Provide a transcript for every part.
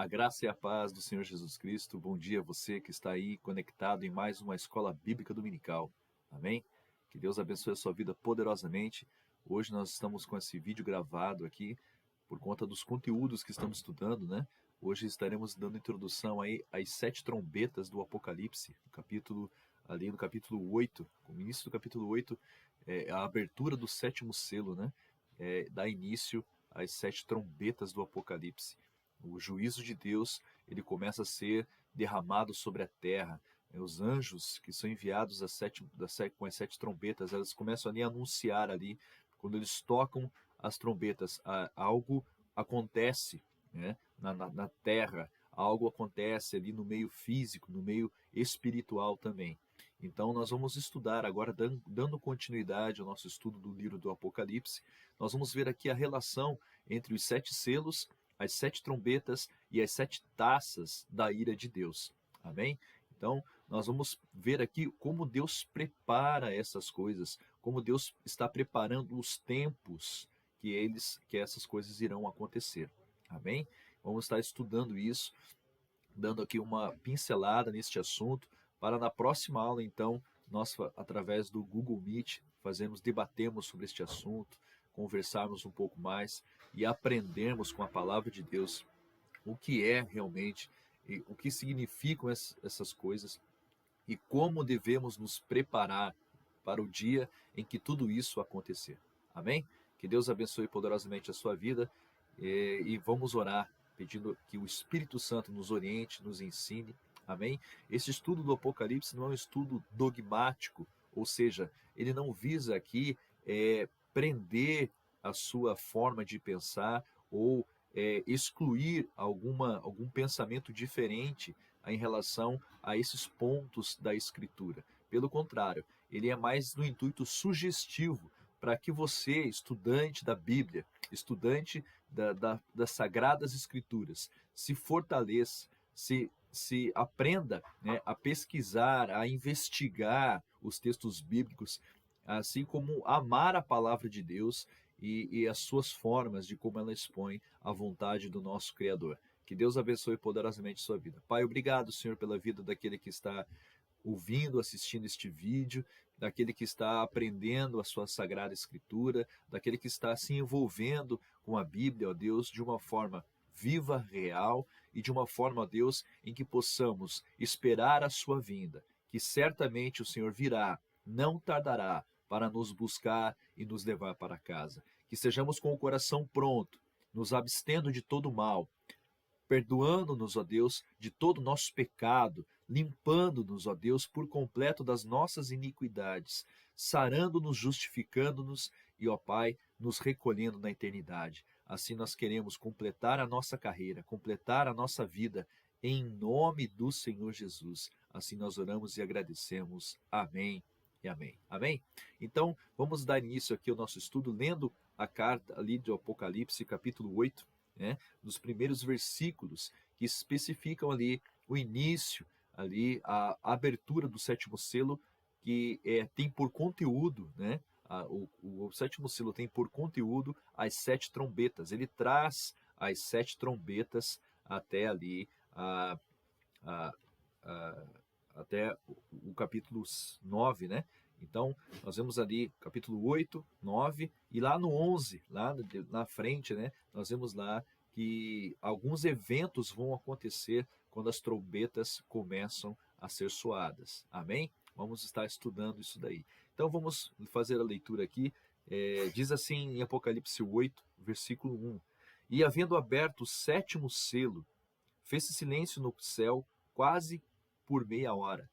A graça e a paz do Senhor Jesus Cristo. Bom dia a você que está aí conectado em mais uma escola bíblica dominical. Amém? Que Deus abençoe a sua vida poderosamente. Hoje nós estamos com esse vídeo gravado aqui por conta dos conteúdos que estamos estudando, né? Hoje estaremos dando introdução aí às 7 trombetas do Apocalipse, no capítulo 8. No início do capítulo 8, a abertura do 7º selo, né? Dá início às 7 trombetas do Apocalipse. O juízo de Deus, ele começa a ser derramado sobre a terra. Os anjos que são enviados com as 7 trombetas, elas começam ali a anunciar ali, quando eles tocam as trombetas, algo acontece, né, na terra, algo acontece ali no meio físico, no meio espiritual também. Então nós vamos estudar agora, dando continuidade ao nosso estudo do livro do Apocalipse, nós vamos ver aqui a relação entre os 7 selos, as 7 trombetas e as 7 taças da ira de Deus. Amém? Então, nós vamos ver aqui como Deus prepara essas coisas, como Deus está preparando os tempos que essas coisas irão acontecer. Amém? Vamos estar estudando isso, dando aqui uma pincelada neste assunto, para na próxima aula, então, nós, através do Google Meet, debatemos sobre este assunto, conversarmos um pouco mais e aprendermos com a palavra de Deus o que é realmente, e o que significam essas coisas e como devemos nos preparar para o dia em que tudo isso acontecer. Amém? Que Deus abençoe poderosamente a sua vida e vamos orar, pedindo que o Espírito Santo nos oriente, nos ensine. Amém? Esse estudo do Apocalipse não é um estudo dogmático, ou seja, ele não visa aqui prender a sua forma de pensar ou excluir algum pensamento diferente em relação a esses pontos da Escritura. Pelo contrário, ele é mais no intuito sugestivo para que você, estudante da Bíblia, estudante das Sagradas Escrituras, se fortaleça, se aprenda, né, a pesquisar, a investigar os textos bíblicos, assim como amar a palavra de Deus e as suas formas de como ela expõe a vontade do nosso Criador. Que Deus abençoe poderosamente sua vida. Pai, obrigado, Senhor, pela vida daquele que está ouvindo, assistindo este vídeo, daquele que está aprendendo a sua Sagrada Escritura, daquele que está se envolvendo com a Bíblia, ó Deus, de uma forma viva, real e de uma forma, ó Deus, em que possamos esperar a sua vinda, que certamente o Senhor virá, não tardará, para nos buscar e nos levar para casa. Que sejamos com o coração pronto, nos abstendo de todo mal, perdoando-nos, ó Deus, de todo o nosso pecado, limpando-nos, ó Deus, por completo das nossas iniquidades, sarando-nos, justificando-nos e, ó Pai, nos recolhendo na eternidade. Assim nós queremos completar a nossa carreira, completar a nossa vida, em nome do Senhor Jesus. Assim nós oramos e agradecemos. Amém e amém. Amém? Então, vamos dar início aqui ao nosso estudo, lendo a carta ali do Apocalipse, capítulo 8, né, dos primeiros versículos que especificam ali o início, ali a abertura do 7º selo, que tem por conteúdo, né, o 7º selo tem por conteúdo as 7 trombetas. Ele traz as 7 trombetas até ali a, a, até o capítulo 9, né? Então, nós vemos ali capítulo 8, 9, e lá no 11, lá na frente, né, nós vemos lá que alguns eventos vão acontecer quando as trombetas começam a ser soadas. Amém? Vamos estar estudando isso daí. Então, vamos fazer a leitura aqui. Diz assim em Apocalipse 8, versículo 1. E havendo aberto o 7º selo, fez-se silêncio no céu quase por meia hora.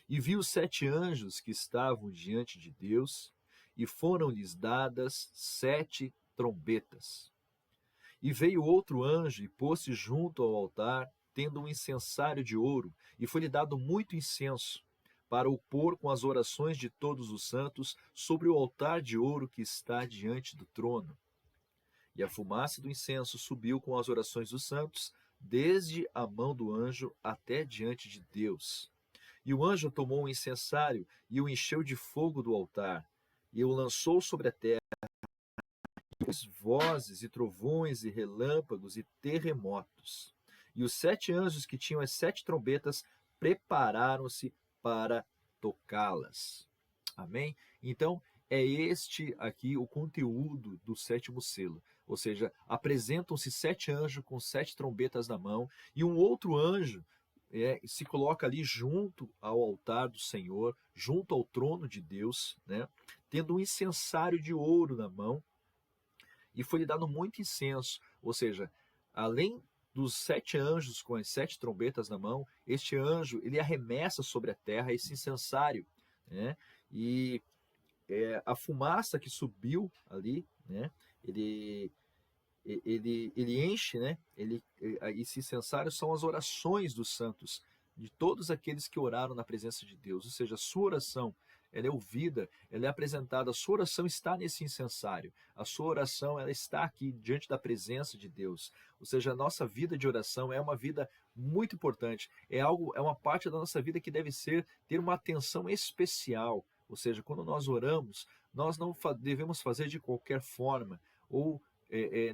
E vi os 7 anjos que estavam diante de Deus, e foram-lhes dadas 7 trombetas. E veio outro anjo e pôs-se junto ao altar, tendo um incensário de ouro, e foi-lhe dado muito incenso, para o pôr com as orações de todos os santos sobre o altar de ouro que está diante do trono. E a fumaça do incenso subiu com as orações dos santos, desde a mão do anjo até diante de Deus. E o anjo tomou o incensário e o encheu de fogo do altar, e o lançou sobre a terra, e vozes e trovões e relâmpagos e terremotos. E os 7 anjos que tinham as 7 trombetas prepararam-se para tocá-las. Amém? Então, é este aqui o conteúdo do 7º selo. Ou seja, apresentam-se 7 anjos com 7 trombetas na mão, e um outro anjo se coloca ali junto ao altar do Senhor, junto ao trono de Deus, né, tendo um incensário de ouro na mão, e foi-lhe dado muito incenso. Ou seja, além dos 7 anjos com as 7 trombetas na mão, este anjo ele arremessa sobre a terra esse incensário, né, e a fumaça que subiu ali, né, ele enche, né, esse incensário são as orações dos santos, de todos aqueles que oraram na presença de Deus. Ou seja, a sua oração ela é ouvida, ela é apresentada, a sua oração está nesse incensário, a sua oração ela está aqui diante da presença de Deus. Ou seja, a nossa vida de oração é uma vida muito importante, é uma parte da nossa vida que deve ter uma atenção especial. Ou seja, quando nós oramos, nós não devemos fazer de qualquer forma, ou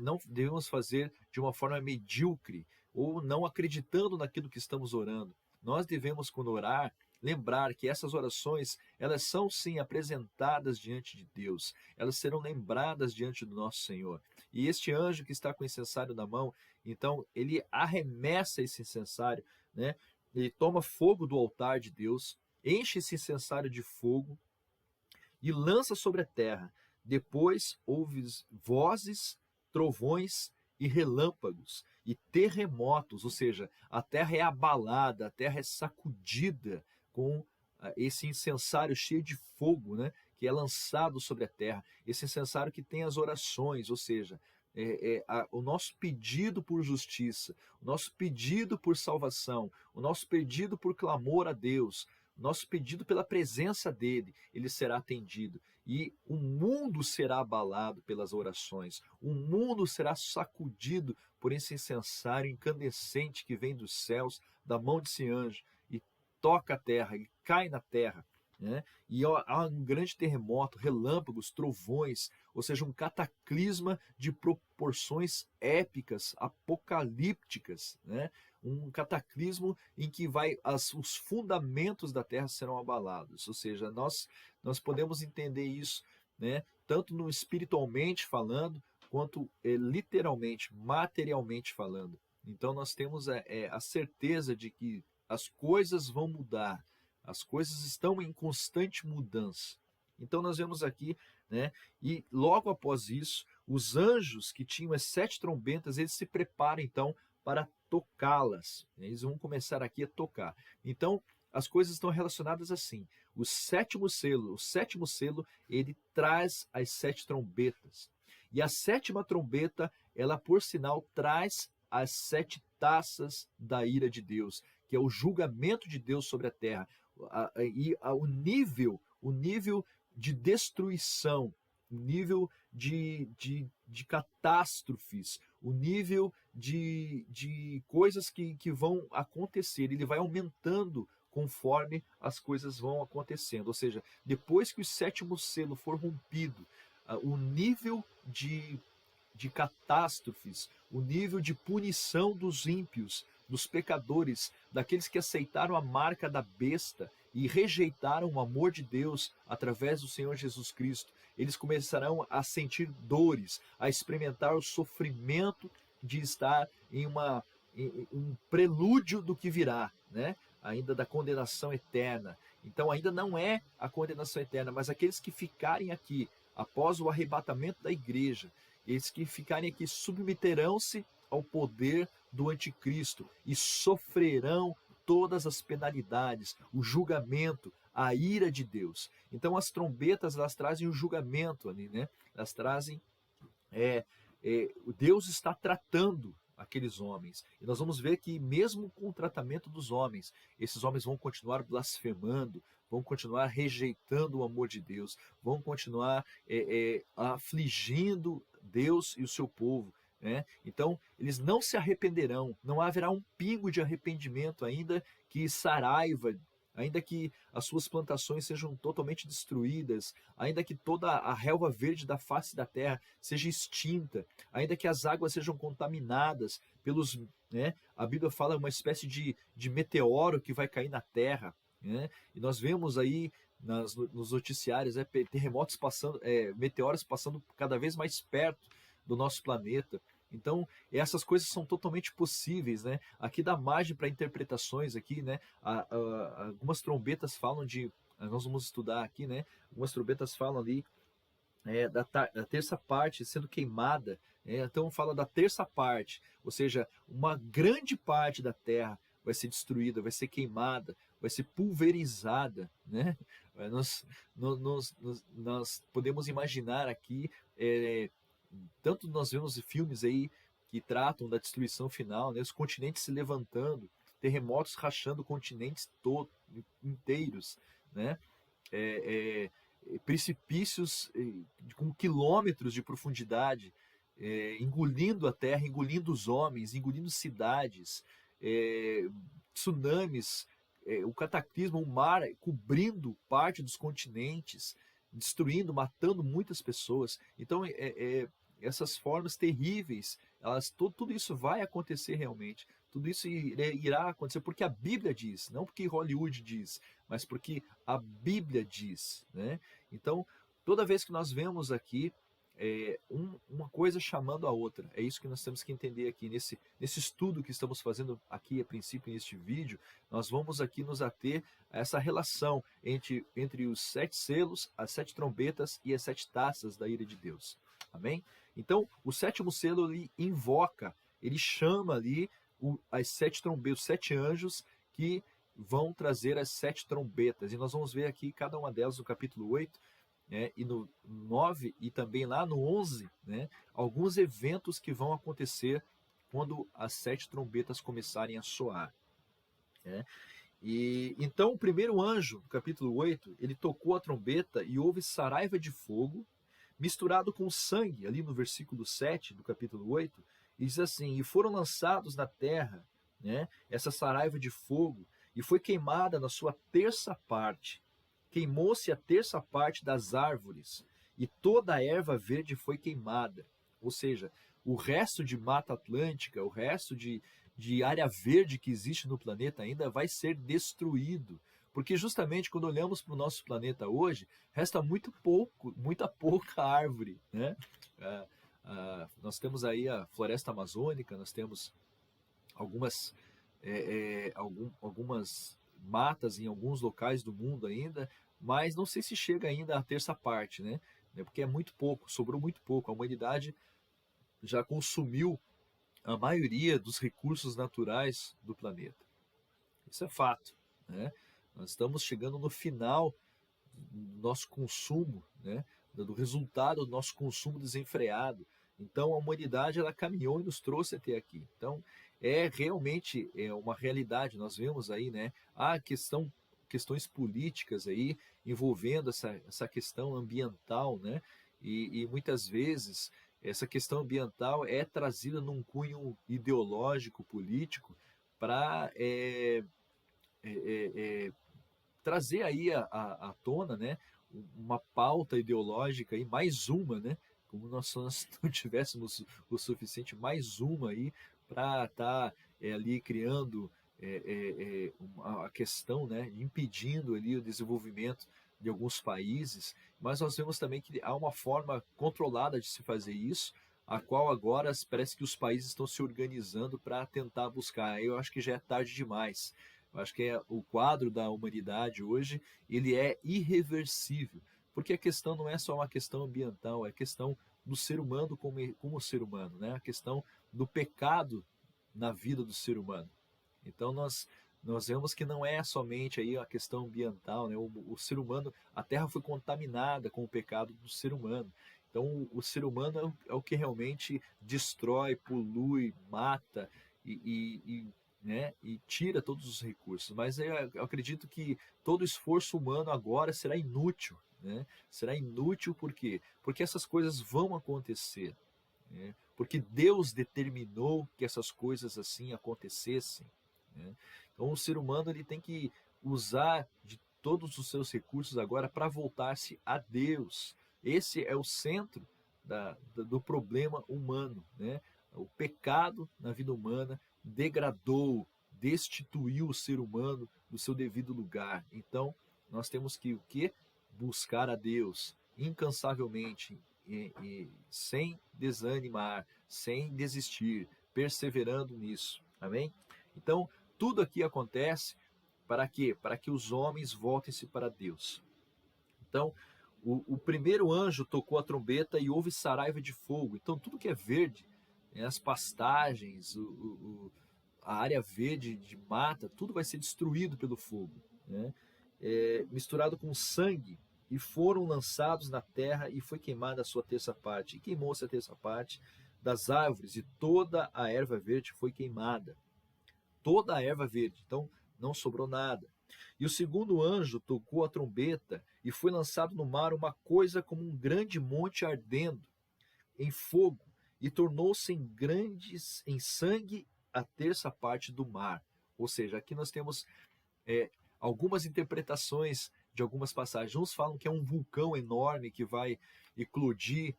não devemos fazer de uma forma medíocre, ou não acreditando naquilo que estamos orando. Nós devemos, quando orar, lembrar que essas orações, elas são sim apresentadas diante de Deus, elas serão lembradas diante do nosso Senhor. E este anjo que está com o incensário na mão, então ele arremessa esse incensário, né? Ele toma fogo do altar de Deus, enche esse incensário de fogo e lança sobre a terra. Depois houve vozes, trovões e relâmpagos e terremotos, ou seja, a terra é abalada, a terra é sacudida com esse incensário cheio de fogo, né, que é lançado sobre a terra, esse incensário que tem as orações, ou seja, o nosso pedido por justiça, o nosso pedido por salvação, o nosso pedido por clamor a Deus, o nosso pedido pela presença dele, ele será atendido. E o mundo será abalado pelas orações, o mundo será sacudido por esse incensário incandescente que vem dos céus, da mão desse anjo, e toca a terra, e cai na terra, né? E há um grande terremoto, relâmpagos, trovões, ou seja, um cataclisma de proporções épicas, apocalípticas, né? Um cataclismo em que os fundamentos da terra serão abalados. Ou seja, nós podemos entender isso, né? Tanto no espiritualmente falando, quanto literalmente, materialmente falando. Então nós temos a certeza de que as coisas vão mudar, as coisas estão em constante mudança. Então nós vemos aqui, né? E logo após isso, os anjos que tinham as 7 trombetas, eles se preparam então para tocá-las. Eles vão começar aqui a tocar. Então as coisas estão relacionadas assim. O sétimo selo, ele traz as 7 trombetas. E a 7ª trombeta, ela por sinal traz as 7 taças da ira de Deus, que é o julgamento de Deus sobre a terra. O nível de destruição, o nível de catástrofes, o nível de coisas que vão acontecer, ele vai aumentando conforme as coisas vão acontecendo. Ou seja, depois que o 7º selo for rompido, o nível de catástrofes, o nível de punição dos ímpios, dos pecadores, daqueles que aceitaram a marca da besta e rejeitaram o amor de Deus através do Senhor Jesus Cristo, eles começarão a sentir dores, a experimentar o sofrimento de estar em um prelúdio do que virá, né? Ainda da condenação eterna. Então ainda não é a condenação eterna, mas aqueles que ficarem aqui após o arrebatamento da igreja, eles que ficarem aqui submeterão-se ao poder do anticristo e sofrerão todas as penalidades, o julgamento, a ira de Deus. Então as trombetas, elas trazem o julgamento ali, né? Elas trazem Deus está tratando aqueles homens. E nós vamos ver que mesmo com o tratamento dos homens, esses homens vão continuar blasfemando, vão continuar rejeitando o amor de Deus, vão continuar afligindo Deus e o seu povo, né? Então eles não se arrependerão, não haverá um pingo de arrependimento, ainda que Saraiva ainda que as suas plantações sejam totalmente destruídas, ainda que toda a relva verde da face da terra seja extinta, ainda que as águas sejam contaminadas pelos, né, a Bíblia fala uma espécie de meteoro que vai cair na terra, né, e nós vemos aí nos noticiários terremotos passando, meteoros passando cada vez mais perto do nosso planeta. Então, essas coisas são totalmente possíveis, né? Aqui dá margem para interpretações aqui, né? Algumas trombetas falam de, nós vamos estudar aqui, né? Algumas trombetas falam ali da terça parte sendo queimada, então fala da terça parte, ou seja, uma grande parte da terra vai ser destruída, vai ser queimada, vai ser pulverizada, né? Nós podemos imaginar aqui, tanto nós vemos filmes aí que tratam da destruição final, né? Os continentes se levantando, terremotos rachando continentes todos inteiros, né? É, Precipícios com quilômetros de profundidade, engolindo a terra, engolindo os homens, engolindo cidades, tsunamis, o cataclismo, o mar cobrindo parte dos continentes, destruindo, matando muitas pessoas. Então, essas formas terríveis, tudo isso vai acontecer realmente. Tudo isso irá acontecer porque a Bíblia diz, não porque Hollywood diz, mas porque a Bíblia diz, né? Então, toda vez que nós vemos aqui uma coisa chamando a outra, é isso que nós temos que entender aqui nesse estudo que estamos fazendo aqui a princípio neste vídeo. Nós vamos aqui nos ater a essa relação entre os 7 selos, as 7 trombetas e as 7 taças da ira de Deus. Amém? Então, o 7º selo ele invoca, ele chama ali as 7 trombetas, os 7 anjos que vão trazer as 7 trombetas. E nós vamos ver aqui cada uma delas no capítulo 8, né, e no 9 e também lá no 11, né, alguns eventos que vão acontecer quando as 7 trombetas começarem a soar. Né? E então o primeiro anjo, no capítulo 8, ele tocou a trombeta e houve saraiva de fogo misturado com sangue, ali no versículo 7 do capítulo 8, e diz assim: e foram lançados na terra, né, essa saraiva de fogo, e foi queimada na sua terça parte. Queimou-se a terça parte das árvores, e toda a erva verde foi queimada. Ou seja, o resto de Mata Atlântica, o resto de área verde que existe no planeta ainda vai ser destruído. Porque justamente quando olhamos para o nosso planeta hoje, resta muita pouca árvore, né? Nós temos aí a floresta amazônica, nós temos algumas matas em alguns locais do mundo ainda, mas não sei se chega ainda à terça parte, né? Porque é muito pouco, sobrou muito pouco. A humanidade já consumiu a maioria dos recursos naturais do planeta. Isso é fato, né? Nós estamos chegando no final do nosso consumo, né? Do resultado do nosso consumo desenfreado. Então a humanidade ela caminhou e nos trouxe até aqui. Então realmente uma realidade. Nós vemos aí, né, questões políticas aí envolvendo essa questão ambiental, né? E muitas vezes essa questão ambiental é trazida num cunho ideológico, político, para trazer aí à tona, né, uma pauta ideológica e mais uma, né? Como nós não tivéssemos o suficiente, mais uma aí para estar ali criando a questão, né, impedindo ali o desenvolvimento de alguns países, mas nós vemos também que há uma forma controlada de se fazer isso, a qual agora parece que os países estão se organizando para tentar buscar. Eu acho que já é tarde demais. Eu acho que o quadro da humanidade hoje ele é irreversível, porque a questão não é só uma questão ambiental, é a questão do ser humano como ser humano, né? A questão do pecado na vida do ser humano. Então nós vemos que não é somente aí a questão ambiental, né? O ser humano, a Terra foi contaminada com o pecado do ser humano. Então o ser humano é o que realmente destrói, polui, mata né, e tira todos os recursos. Mas eu acredito que todo esforço humano agora será inútil. Né? Será inútil por quê? Porque essas coisas vão acontecer. Né? Porque Deus determinou que essas coisas assim acontecessem. Né? Então o ser humano ele tem que usar de todos os seus recursos agora para voltar-se a Deus. Esse é o centro do problema humano, né? O pecado na vida humana degradou, destituiu o ser humano do seu devido lugar. Então, nós temos que o quê? Buscar a Deus incansavelmente e sem desanimar, sem desistir, perseverando nisso. Amém? Então, tudo aqui acontece para quê? Para que os homens voltem-se para Deus. Então, o primeiro anjo tocou a trombeta e houve saraiva de fogo. Então, tudo que é verde, né, as pastagens, a área verde de mata, tudo vai ser destruído pelo fogo, né? Misturado com sangue, e foram lançados na terra, e foi queimada a sua terça parte. E queimou-se a terça parte das árvores, e toda a erva verde foi queimada. Toda a erva verde. Então, não sobrou nada. E o segundo anjo tocou a trombeta, e foi lançado no mar uma coisa como um grande monte ardendo em fogo, e tornou-se em sangue a terça parte do mar. Ou seja, aqui nós temos algumas interpretações de algumas passagens. Uns falam que é um vulcão enorme que vai eclodir,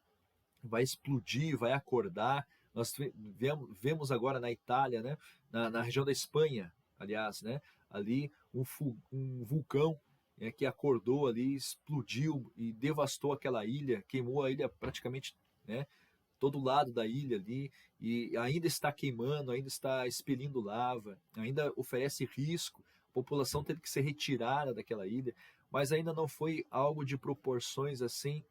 vai explodir, vai acordar. Nós vemos agora na Itália, né, na região da Espanha, aliás, né, ali um vulcão que acordou ali, explodiu e devastou aquela ilha, queimou a ilha praticamente, né, todo lado da ilha ali, e ainda está queimando, ainda está expelindo lava, ainda oferece risco. A população teve que ser retirada daquela ilha, mas ainda não foi algo de proporções assim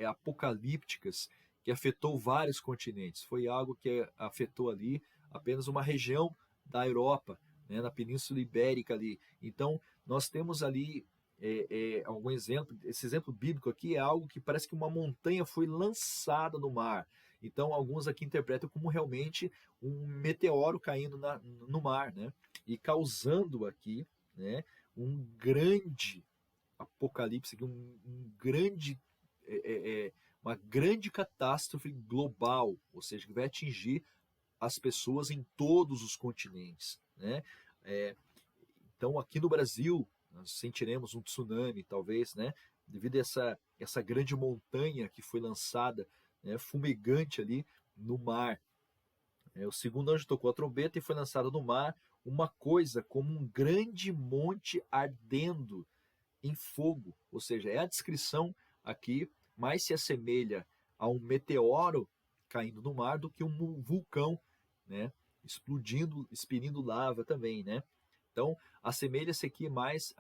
apocalípticas que afetou vários continentes. Foi algo que afetou ali apenas uma região da Europa, né, na Península Ibérica ali. Então nós temos ali algum exemplo. Esse exemplo bíblico aqui é algo que parece que uma montanha foi lançada no mar. Então alguns aqui interpretam como realmente um meteoro caindo no mar, né, e causando aqui, né, um grande apocalipse, uma grande catástrofe global, ou seja, que vai atingir as pessoas em todos os continentes, né? Então, aqui no Brasil, nós sentiremos um tsunami, talvez, né? Devido a essa grande montanha que foi lançada, né, fumegante ali no mar. O segundo anjo tocou a trombeta e foi lançada no mar uma coisa como um grande monte ardendo em fogo. Ou seja, é a descrição aqui mais se assemelha a um meteoro caindo no mar do que um vulcão, né, explodindo, expelindo lava também, né? Então, assemelha-se aqui mais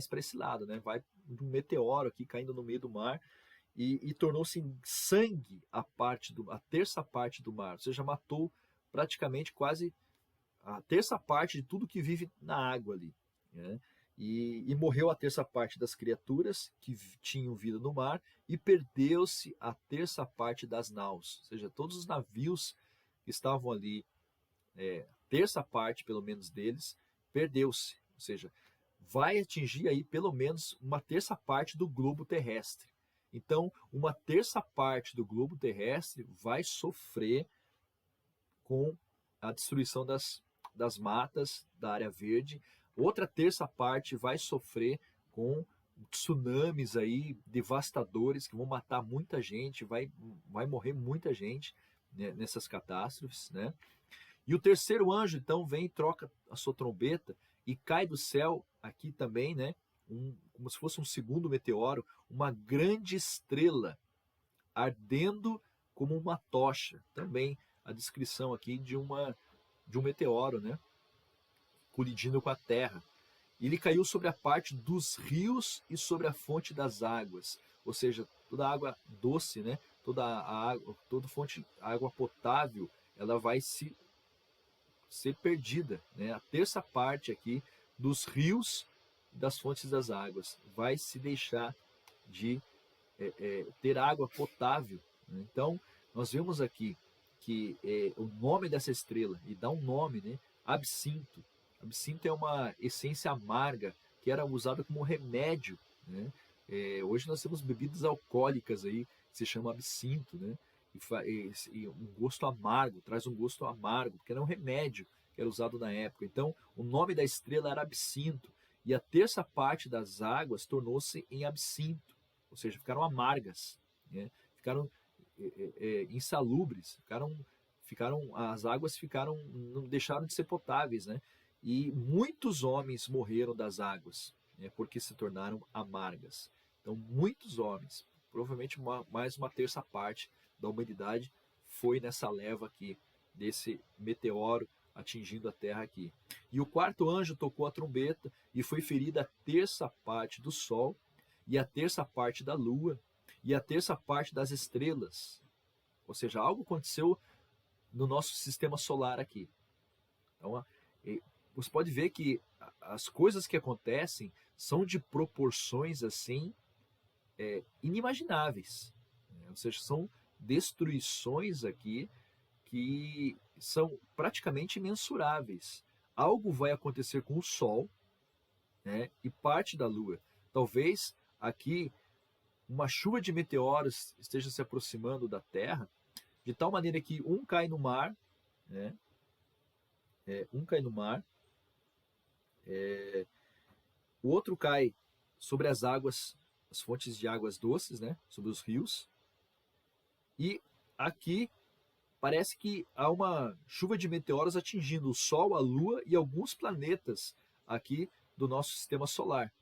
para esse lado, né? Vai um meteoro aqui caindo no meio do mar e tornou-se em sangue a terça parte do mar. Ou seja, matou praticamente quase a terça parte de tudo que vive na água ali, né? E morreu a terça parte das criaturas que tinham vida no mar, e perdeu-se a terça parte das naus. Ou seja, todos os navios que estavam ali, terça parte pelo menos deles, perdeu-se. Ou seja, vai atingir aí pelo menos uma terça parte do globo terrestre. Então, uma terça parte do globo terrestre vai sofrer com a destruição das matas, da área verde. Outra terça parte vai sofrer com tsunamis aí devastadores que vão matar muita gente, vai morrer muita gente, né, nessas catástrofes, né? E o terceiro anjo então vem e troca a sua trombeta, e cai do céu aqui também, né, como se fosse um segundo meteoro, uma grande estrela ardendo como uma tocha. Também a descrição aqui de um meteoro, né, colidindo com a terra. Ele caiu sobre a parte dos rios e sobre a fonte das águas, ou seja, toda a água doce, né, toda água potável, ela vai ser perdida, né? A terça parte aqui dos rios e das fontes das águas vai se deixar de ter água potável, né? Então, nós vemos aqui que o nome dessa estrela, e dá um nome, né? Absinto. Absinto é uma essência amarga que era usada como remédio, né? Hoje nós temos bebidas alcoólicas aí que se chama absinto, né? E um gosto amargo, traz um gosto amargo, porque era um remédio que era usado na época. Então, o nome da estrela era absinto, e a terça parte das águas tornou-se em absinto, ou seja, ficaram amargas, né? Ficaram insalubres, as águas ficaram, não deixaram de ser potáveis, né? E muitos homens morreram das águas, né? Porque se tornaram amargas. Então, muitos homens, provavelmente mais uma terça parte da humanidade foi nessa leva aqui, desse meteoro atingindo a terra aqui. E o quarto anjo tocou a trombeta e foi ferida a terça parte do sol e a terça parte da lua e a terça parte das estrelas. Ou seja, algo aconteceu no nosso sistema solar aqui. Então, você pode ver que as coisas que acontecem são de proporções assim inimagináveis. Né? Ou seja, são destruições aqui que são praticamente imensuráveis. Algo vai acontecer com o Sol, né, e parte da Lua. Talvez aqui uma chuva de meteoros esteja se aproximando da Terra, de tal maneira que um cai no mar, né, um cai no mar, o outro cai sobre as águas, as fontes de águas doces, né, sobre os rios, e aqui parece que há uma chuva de meteoros atingindo o Sol, a Lua e alguns planetas aqui do nosso sistema solar.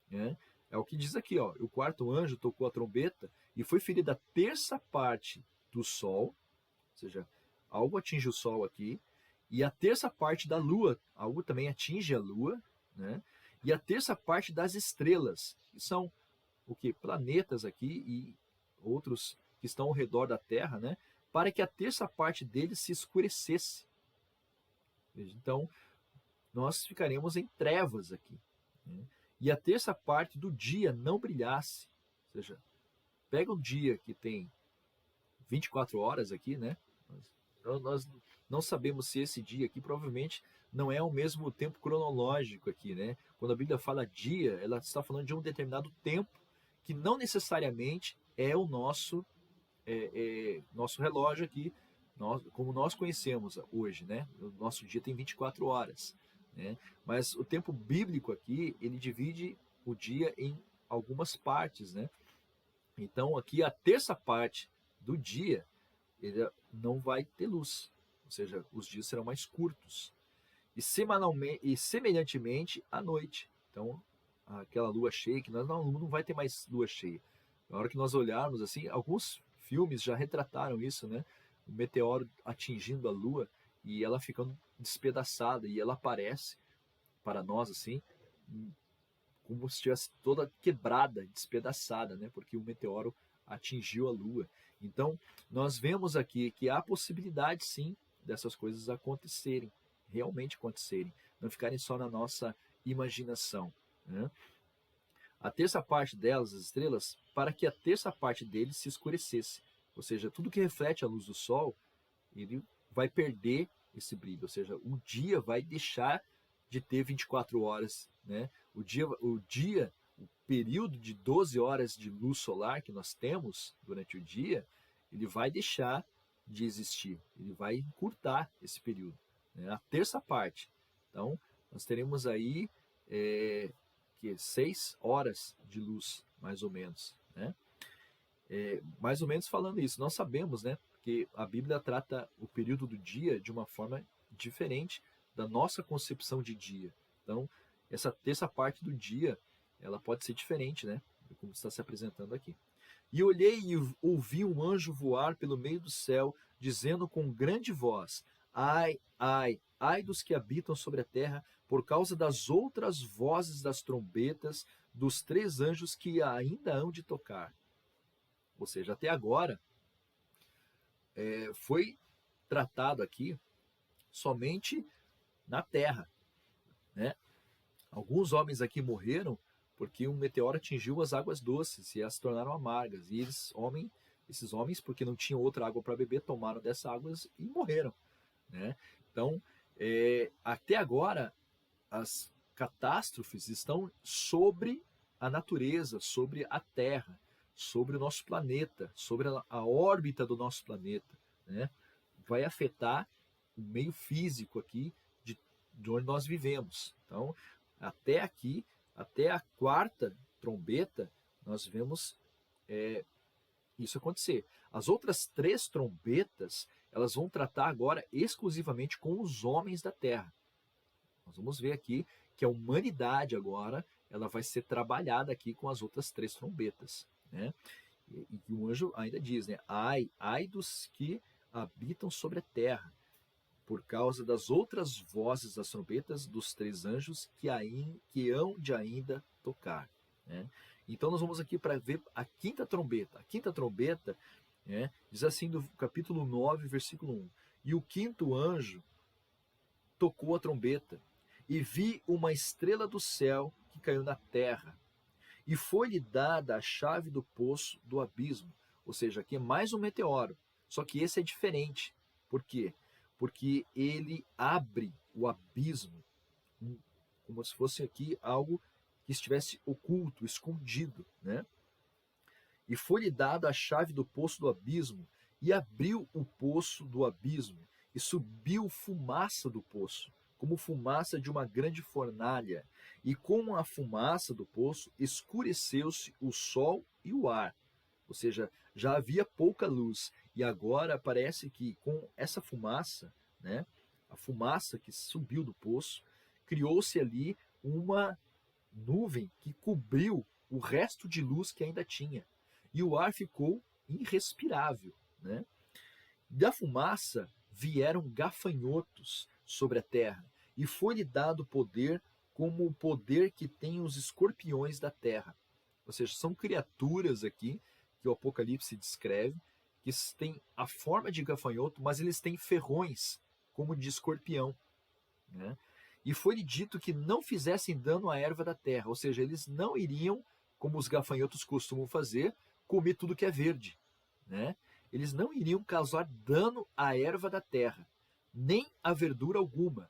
Né? É o que diz aqui, ó. O quarto anjo tocou a trombeta e foi ferida a terça parte do Sol, ou seja, algo atinge o Sol aqui, e a terça parte da Lua, algo também atinge a Lua, né? E a terça parte das estrelas, que são o que? Planetas aqui e outros que estão ao redor da Terra, né? Para que a terça parte deles se escurecesse. Então, nós ficaremos em trevas aqui. Né? E a terça parte do dia não brilhasse. Ou seja, pega um dia que tem 24 horas aqui, né? Nós não sabemos se esse dia aqui provavelmente não é o mesmo tempo cronológico aqui, né? Quando a Bíblia fala dia, ela está falando de um determinado tempo que não necessariamente é o nosso nosso relógio aqui, como nós conhecemos hoje, né? O nosso dia tem 24 horas, né? Mas o tempo bíblico aqui, ele divide o dia em algumas partes, né? Então aqui a terça parte do dia, ele não vai ter luz, ou seja, os dias serão mais curtos. E semanalmente e semelhantemente à noite. Então, aquela lua cheia, que nós não vai ter mais lua cheia. Na hora que nós olharmos assim, alguns filmes já retrataram isso, né? O meteoro atingindo a lua e ela ficando despedaçada e ela aparece para nós assim, como se estivesse toda quebrada, despedaçada, né? Porque o meteoro atingiu a lua. Então, nós vemos aqui que há possibilidade sim dessas coisas acontecerem, realmente acontecerem, não ficarem só na nossa imaginação, né? A terça parte delas, as estrelas, para que a terça parte deles se escurecesse. Ou seja, tudo que reflete a luz do sol, ele vai perder esse brilho. Ou seja, o dia vai deixar de ter 24 horas. Né? O período de 12 horas de luz solar que nós temos durante o dia, ele vai deixar de existir. Ele vai encurtar esse período. Né? A terça parte. Então, nós teremos aí 6 horas de luz, mais ou menos, né? Mais ou menos falando isso, nós sabemos, né? Que a Bíblia trata o período do dia de uma forma diferente da nossa concepção de dia. Então, essa terça parte do dia, ela pode ser diferente, né? Como está se apresentando aqui. E olhei e ouvi um anjo voar pelo meio do céu, dizendo com grande voz: ai, ai, ai dos que habitam sobre a terra, por causa das outras vozes das trombetas dos 3 anjos que ainda hão de tocar. Ou seja, até agora foi tratado aqui somente na terra, né? Alguns homens aqui morreram porque um meteoro atingiu as águas doces e elas se tornaram amargas. E esses homens, porque não tinham outra água para beber, tomaram dessas águas e morreram, né? Então, até agora, as catástrofes estão sobre a natureza, sobre a Terra, sobre o nosso planeta, sobre a órbita do nosso planeta, né? Vai afetar o meio físico aqui de onde nós vivemos. Então, até aqui, até a quarta trombeta, nós vemos isso acontecer. As outras 3 trombetas, elas vão tratar agora exclusivamente com os homens da terra. Nós vamos ver aqui que a humanidade agora, ela vai ser trabalhada aqui com as outras 3 trombetas, né? E o anjo ainda diz, né? Ai dos que habitam sobre a terra, por causa das outras vozes das trombetas dos 3 anjos que hão de ainda tocar, né? Então nós vamos aqui para ver a quinta trombeta. A quinta trombeta, né, diz assim do capítulo 9, versículo 1. E o quinto anjo tocou a trombeta, e vi uma estrela do céu que caiu na terra, e foi-lhe dada a chave do poço do abismo. Ou seja, aqui é mais um meteoro, só que esse é diferente. Por quê? Porque ele abre o abismo, como se fosse aqui algo que estivesse oculto, escondido, né? E foi-lhe dada a chave do poço do abismo, e abriu o poço do abismo, e subiu fumaça do poço, como fumaça de uma grande fornalha, e com a fumaça do poço escureceu-se o sol e o ar. Ou seja, já havia pouca luz, e agora parece que com essa fumaça, né, a fumaça que subiu do poço, criou-se ali uma nuvem que cobriu o resto de luz que ainda tinha. E o ar ficou irrespirável, né? Da fumaça vieram gafanhotos sobre a terra, e foi-lhe dado poder como o poder que tem os escorpiões da terra. Ou seja, são criaturas aqui que o Apocalipse descreve, que têm a forma de gafanhoto, mas eles têm ferrões como de escorpião, né? E foi-lhe dito que não fizessem dano à erva da terra, ou seja, eles não iriam, como os gafanhotos costumam fazer, comer tudo que é verde, né? Eles não iriam causar dano à erva da terra, nem a verdura alguma,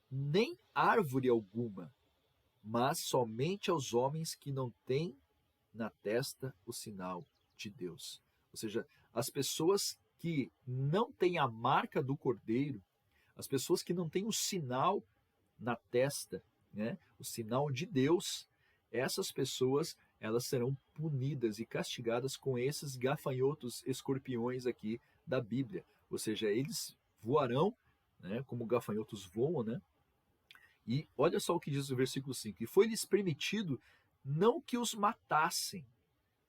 nem árvore alguma, mas somente aos homens que não têm na testa o sinal de Deus. Ou seja, as pessoas que não têm a marca do Cordeiro, as pessoas que não têm o sinal na testa, né, o sinal de Deus, essas pessoas elas serão punidas e castigadas com esses gafanhotos escorpiões aqui da Bíblia. Ou seja, eles voarão, né, como gafanhotos voam, né? E olha só o que diz o versículo 5. E foi-lhes permitido não que os matassem,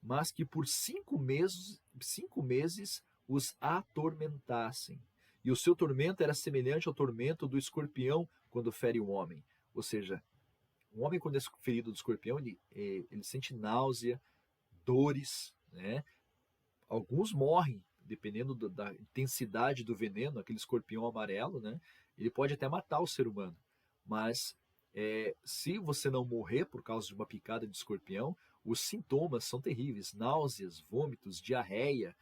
mas que por 5 meses os atormentassem. E o seu tormento era semelhante ao tormento do escorpião quando fere um homem. Ou seja, um homem quando é ferido do escorpião, ele sente náusea, dores, né? Alguns morrem, dependendo da intensidade do veneno, aquele escorpião amarelo, né? Ele pode até matar o ser humano. Mas se você não morrer por causa de uma picada de escorpião, os sintomas são terríveis: náuseas, vômitos, diarreia,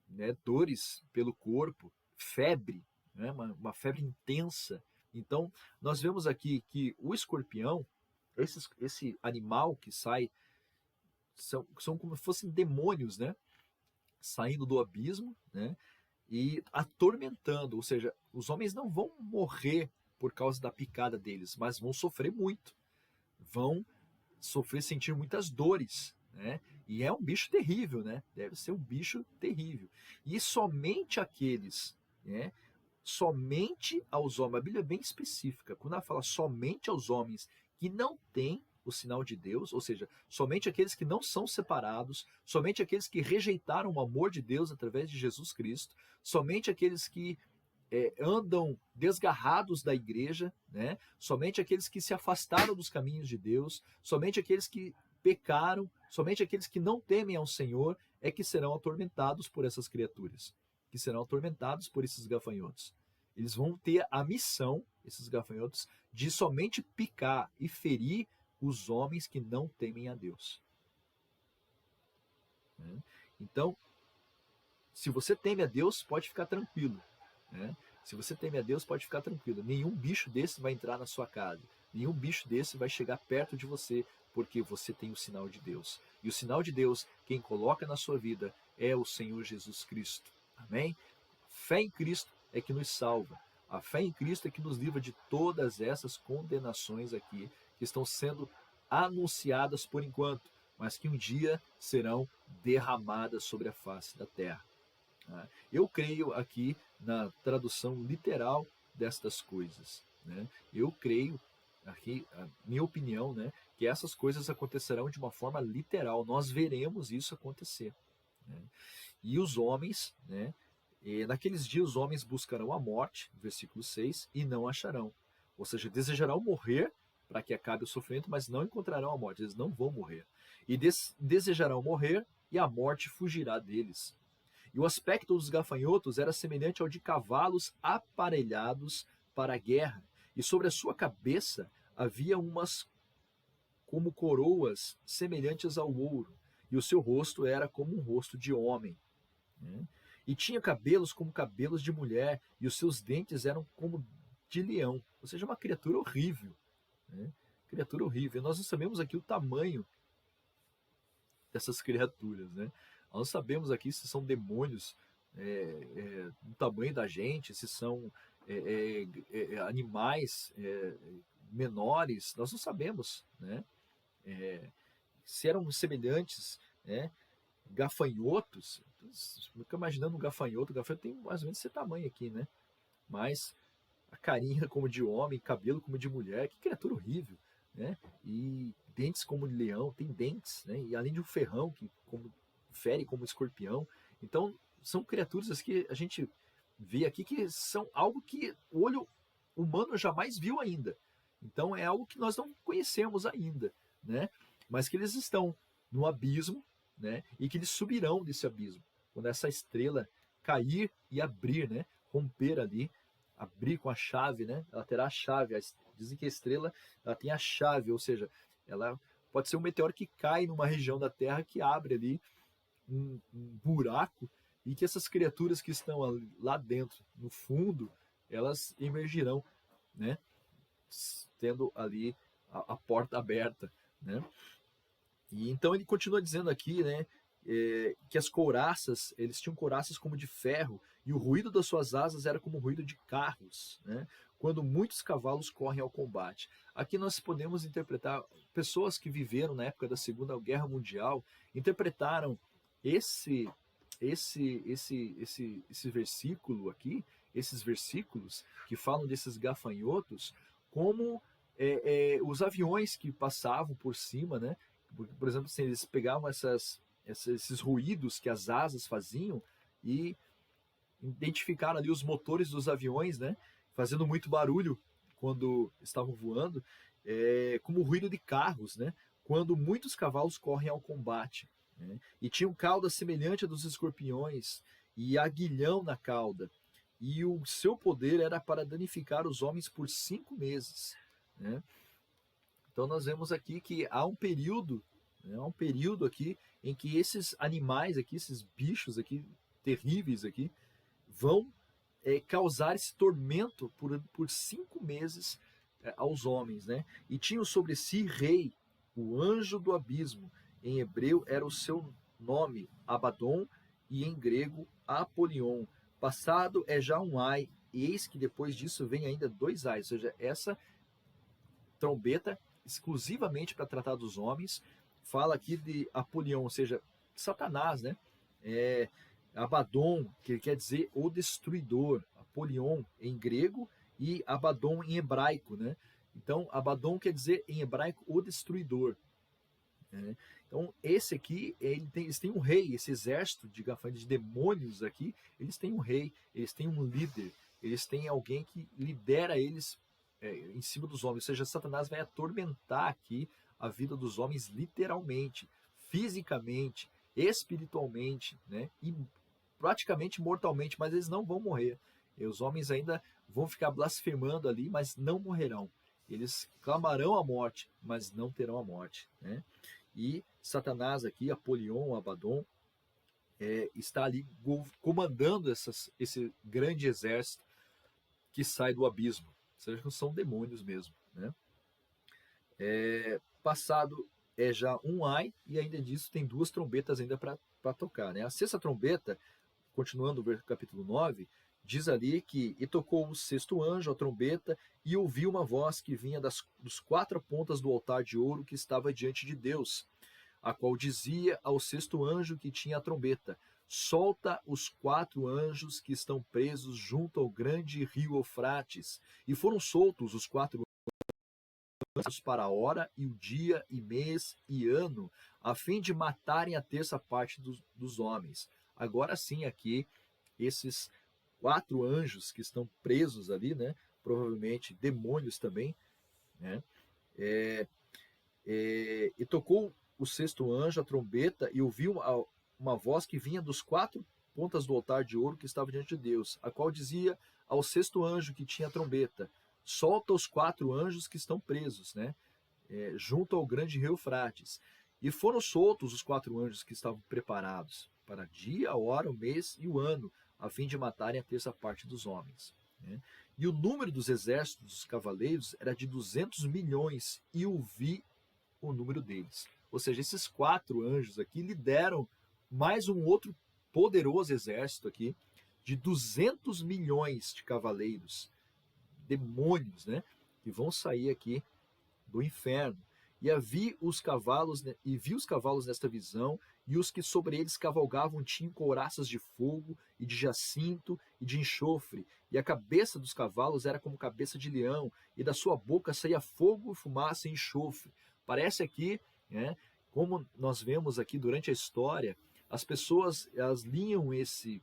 né, dores pelo corpo, febre, né, uma febre intensa. Então, nós vemos aqui que o escorpião, esse animal que sai, são como se fossem demônios, né, saindo do abismo, né, e atormentando. Ou seja, os homens não vão morrer por causa da picada deles, mas vão sofrer muito, vão sentir muitas dores, né? E é um bicho terrível, né? Deve ser um bicho terrível. E somente aqueles, né? Somente aos homens, a Bíblia é bem específica, quando ela fala somente aos homens que não têm o sinal de Deus, ou seja, somente aqueles que não são separados, somente aqueles que rejeitaram o amor de Deus através de Jesus Cristo, somente aqueles que andam desgarrados da igreja, né? Somente aqueles que se afastaram dos caminhos de Deus, somente aqueles que pecaram, somente aqueles que não temem ao Senhor é que serão atormentados por essas criaturas, que serão atormentados por esses gafanhotos. Eles vão ter a missão, esses gafanhotos, de somente picar e ferir os homens que não temem a Deus. Então, se você teme a Deus, pode ficar tranquilo, né? Se você teme a Deus, pode ficar tranquilo. Nenhum bicho desse vai entrar na sua casa. Nenhum bicho desse vai chegar perto de você, porque você tem o sinal de Deus. E o sinal de Deus, quem coloca na sua vida, é o Senhor Jesus Cristo. Amém? Fé em Cristo é que nos salva. A fé em Cristo é que nos livra de todas essas condenações aqui que estão sendo anunciadas por enquanto, mas que um dia serão derramadas sobre a face da terra. Eu creio aqui na tradução literal destas coisas, né? Eu creio aqui, a minha opinião, né, que essas coisas acontecerão de uma forma literal. Nós veremos isso acontecer, né? E os homens, né, naqueles dias os homens buscarão a morte, versículo 6, e não acharão. Ou seja, desejarão morrer para que acabe o sofrimento, mas não encontrarão a morte, eles não vão morrer. E desejarão morrer e a morte fugirá deles. E o aspecto dos gafanhotos era semelhante ao de cavalos aparelhados para a guerra, e sobre a sua cabeça havia umas como coroas semelhantes ao ouro, e o seu rosto era como um rosto de homem, né? E tinha cabelos como cabelos de mulher, e os seus dentes eram como de leão, ou seja, uma criatura horrível, né? Criatura horrível. Nós não sabemos aqui o tamanho dessas criaturas, né? Nós sabemos aqui se são demônios do tamanho da gente, se são animais menores, nós não sabemos, né? Se eram semelhantes, né? Gafanhotos, fica imaginando um gafanhoto, o gafanhoto tem mais ou menos esse tamanho aqui, né? Mas a carinha como de homem, cabelo como de mulher, que criatura horrível, né? E dentes como de leão, tem dentes, né? E além de um ferrão que como fere como escorpião. Então, são criaturas que a gente vê aqui que são algo que o olho humano jamais viu ainda. Então, é algo que nós não conhecemos ainda, né? Mas que eles estão no abismo, né? E que eles subirão desse abismo. Quando essa estrela cair e abrir, né? Romper ali, abrir com a chave, né? Ela terá a chave. Dizem que a estrela ela tem a chave, ou seja, ela pode ser um meteoro que cai numa região da Terra que abre ali um buraco e que essas criaturas que estão lá dentro, no fundo, elas emergirão, né? Tendo ali a porta aberta, né? E então ele continua dizendo aqui, né, que as couraças, eles tinham couraças como de ferro e o ruído das suas asas era como o ruído de carros, né? Quando muitos cavalos correm ao combate. Aqui nós podemos interpretar pessoas que viveram na época da Segunda Guerra Mundial interpretaram esse versículo aqui, esses versículos que falam desses gafanhotos como os aviões que passavam por cima, né? Por exemplo, assim, eles pegavam esses ruídos que as asas faziam e identificaram ali os motores dos aviões, né? Fazendo muito barulho quando estavam voando, como o ruído de carros, né? Quando muitos cavalos correm ao combate, né? E tinham cauda semelhante a dos escorpiões e aguilhão na cauda. E o seu poder era para danificar os homens por 5 meses, né? Então nós vemos aqui que há um período, né, há um período aqui em que esses animais aqui, esses bichos aqui terríveis aqui, vão causar esse tormento por 5 meses aos homens, né? E tinham sobre si rei, o anjo do abismo. Em hebreu era o seu nome, Abaddon, e em grego Apolion. Passado é já um ai, e eis que depois disso vem ainda 2 ais, ou seja, essa trombeta exclusivamente para tratar dos homens, fala aqui de Apolion, ou seja, Satanás, né? Abaddon, que quer dizer o destruidor, Apolion em grego e Abaddon em hebraico, né? Então, Abaddon quer dizer em hebraico o destruidor, né? Então, esse aqui, eles têm um rei, esse exército de gafanhotos, de demônios aqui, eles têm um rei, eles têm um líder, eles têm alguém que lidera eles em cima dos homens, ou seja, Satanás vai atormentar aqui a vida dos homens literalmente, fisicamente, espiritualmente, né? E praticamente mortalmente, mas eles não vão morrer. E os homens ainda vão ficar blasfemando ali, mas não morrerão. Eles clamarão a morte, mas não terão a morte, né? E Satanás aqui, Apolion, Abaddon, está ali comandando esse grande exército que sai do abismo. Ou seja, são demônios mesmo, né? Passado é já um ai, e ainda disso tem 2 trombetas ainda para tocar, né? A 6ª trombeta, continuando o capítulo 9, diz ali que, e tocou o sexto anjo, a trombeta, e ouviu uma voz que vinha dos quatro pontas do altar de ouro que estava diante de Deus, a qual dizia ao sexto anjo que tinha a trombeta: solta os quatro anjos que estão presos junto ao grande rio Eufrates. E foram soltos os quatro anjos para a hora e o dia e mês e ano, a fim de matarem a terça parte dos homens. Agora sim, aqui, esses quatro anjos que estão presos ali, né? Provavelmente demônios também, né? E tocou o sexto anjo a trombeta e ouviu uma voz que vinha dos quatro pontas do altar de ouro que estava diante de Deus, a qual dizia ao sexto anjo que tinha a trombeta: solta os quatro anjos que estão presos, né? Junto ao grande rio Eufrates. E foram soltos os quatro anjos que estavam preparados para dia, a hora, o mês e o ano, a fim de matarem a terça parte dos homens, né? E o número dos exércitos dos cavaleiros era de 200 milhões, e ouvi o número deles. Ou seja, esses quatro anjos aqui lideram mais um outro poderoso exército aqui de 200 milhões de cavaleiros, demônios, né? Que vão sair aqui do inferno. Vi os cavalos nesta visão, e os que sobre eles cavalgavam tinham couraças de fogo e de jacinto e de enxofre, e a cabeça dos cavalos era como cabeça de leão, e da sua boca saía fogo, fumaça e enxofre. Parece aqui, né, como nós vemos aqui durante a história, as pessoas elas liam esses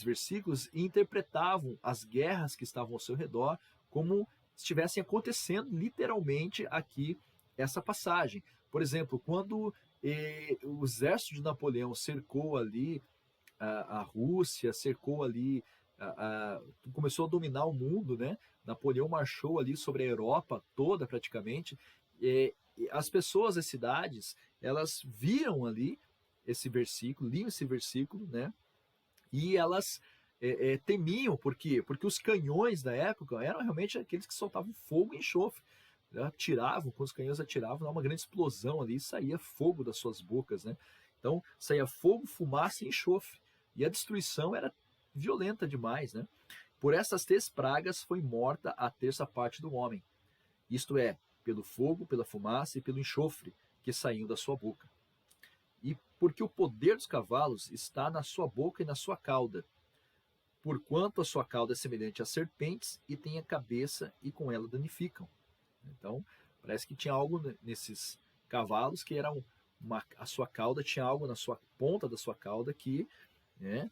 versículos e interpretavam as guerras que estavam ao seu redor como estivessem acontecendo literalmente aqui essa passagem. Por exemplo, quando o exército de Napoleão cercou ali a Rússia, cercou ali, começou a dominar o mundo, né? Napoleão marchou ali sobre a Europa toda praticamente. As pessoas das cidades, elas viram ali esse versículo, liam esse versículo, né? E elas temiam, por quê? Porque os canhões da época eram realmente aqueles que soltavam fogo e enxofre. Atiravam, quando os canhões atiravam, dava uma grande explosão ali, e saía fogo das suas bocas, né? Então, saía fogo, fumaça e enxofre. E a destruição era violenta demais, né? Por essas três pragas foi morta a terça parte do homem. Isto é, pelo fogo, pela fumaça e pelo enxofre que saíam da sua boca. E porque o poder dos cavalos está na sua boca e na sua cauda, porquanto a sua cauda é semelhante a serpentes e tem a cabeça e com ela danificam. Então, parece que tinha algo nesses cavalos que eram a sua cauda tinha algo na sua ponta da sua cauda que, né,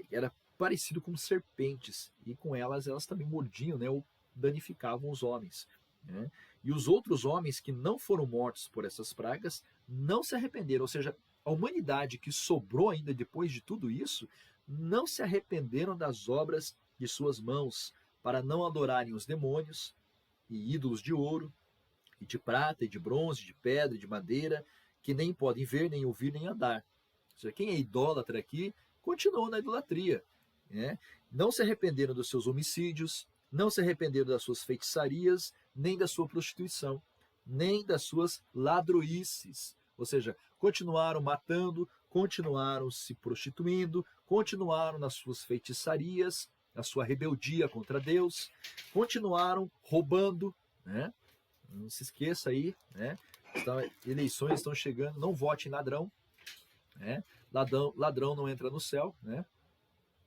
era parecido com serpentes, e com elas também mordiam, né, ou danificavam os homens, né? E os outros homens que não foram mortos por essas pragas não se arrependeram, ou seja, a humanidade que sobrou ainda depois de tudo isso não se arrependeram das obras de suas mãos, para não adorarem os demônios e ídolos de ouro, e de prata, e de bronze, de pedra, e de madeira, que nem podem ver, nem ouvir, nem andar. Ou seja, quem é idólatra aqui continuou na idolatria, né? Não se arrependeram dos seus homicídios, não se arrependeram das suas feitiçarias, nem da sua prostituição, nem das suas ladroices. Ou seja, continuaram matando, continuaram se prostituindo, continuaram nas suas feitiçarias, na sua rebeldia contra Deus, continuaram roubando, né? Não se esqueça aí, né? Eleições estão chegando, não vote em ladrão, né? Ladrão não entra no céu, né?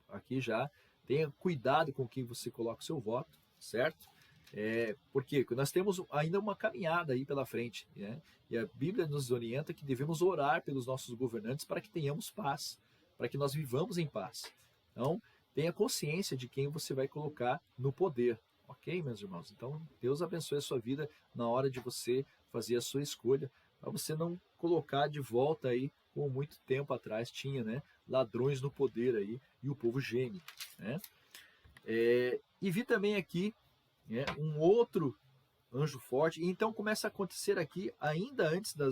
Aqui já tenha cuidado com quem você coloca o seu voto, certo? Porque nós temos ainda uma caminhada aí pela frente, né? E a Bíblia nos orienta que devemos orar pelos nossos governantes para que tenhamos paz, para que nós vivamos em paz. Então, tenha consciência de quem você vai colocar no poder, ok, meus irmãos? Então, Deus abençoe a sua vida na hora de você fazer a sua escolha, para você não colocar de volta aí, como muito tempo atrás tinha, né? Ladrões no poder aí e o povo geme, né? E vi também aqui, né, um outro anjo forte, e então começa a acontecer aqui, ainda antes da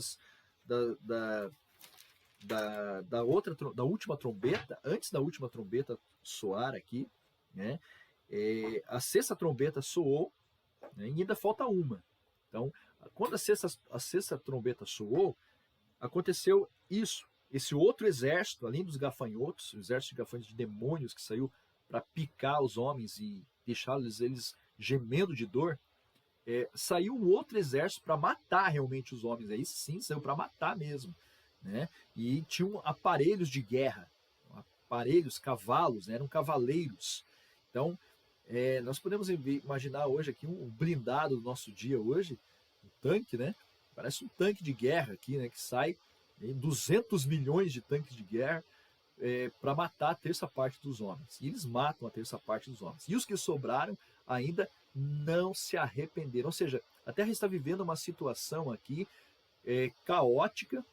última trombeta, antes da última trombeta soar aqui, né? A sexta trombeta soou, né, e ainda falta uma. Então, quando a sexta trombeta soou, aconteceu isso. esse outro exército, além dos gafanhotos, o exército de gafanhotos, de demônios que saiu para picar os homens e deixá-los eles gemendo de dor, saiu um outro exército para matar realmente os homens. Aí sim, saiu para matar mesmo. Né? E tinham aparelhos de guerra, aparelhos, cavalos, né? Eram cavaleiros. Então, nós podemos imaginar hoje aqui um blindado do nosso dia hoje, um tanque, né? Parece um tanque de guerra aqui, né? Que sai 200 milhões de tanques de guerra para matar a terça parte dos homens. E eles matam a terça parte dos homens. E os que sobraram ainda não se arrependeram. Ou seja, a Terra está vivendo uma situação aqui caótica,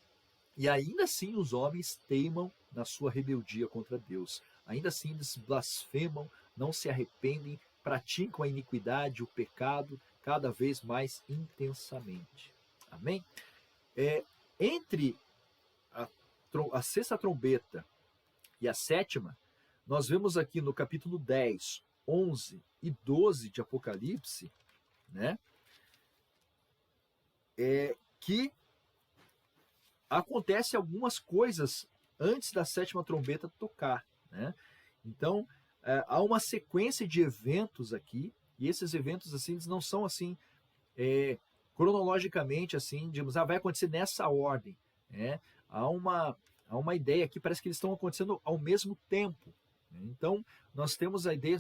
e ainda assim os homens teimam na sua rebeldia contra Deus. Ainda assim eles blasfemam, não se arrependem, praticam a iniquidade, o pecado, cada vez mais intensamente. Amém? Entre a sexta trombeta e a sétima, nós vemos aqui no capítulo 10, 11 e 12 de Apocalipse, né, que acontece algumas coisas antes da sétima trombeta tocar. Né? Então, há uma sequência de eventos aqui, e esses eventos assim, eles não são assim cronologicamente, assim, digamos, vai acontecer nessa ordem. Né? Há uma ideia aqui, parece que eles estão acontecendo ao mesmo tempo. Né? Então, nós temos a ideia,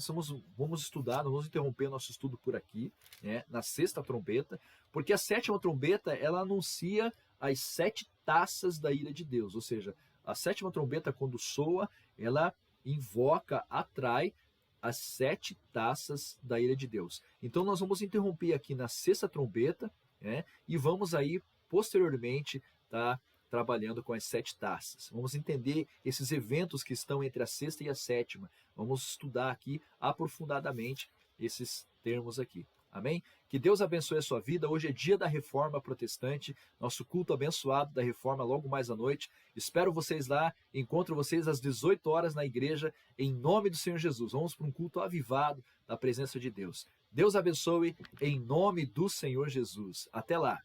vamos estudar, nós vamos interromper nosso estudo por aqui, né, na sexta trombeta, porque a sétima trombeta, ela anuncia as 7 taças da ira de Deus, ou seja, a sétima trombeta, quando soa, ela invoca, atrai as 7 taças da ira de Deus. Então nós vamos interromper aqui na sexta trombeta, né, e vamos aí posteriormente estar trabalhando com as 7 taças. Vamos entender esses eventos que estão entre a sexta e a sétima. Vamos estudar aqui aprofundadamente esses termos aqui. Amém? Que Deus abençoe a sua vida. Hoje é dia da Reforma Protestante, nosso culto abençoado da Reforma logo mais à noite. Espero vocês lá, encontro vocês às 18 horas na igreja, em nome do Senhor Jesus. Vamos para um culto avivado da presença de Deus. Deus abençoe em nome do Senhor Jesus. Até lá!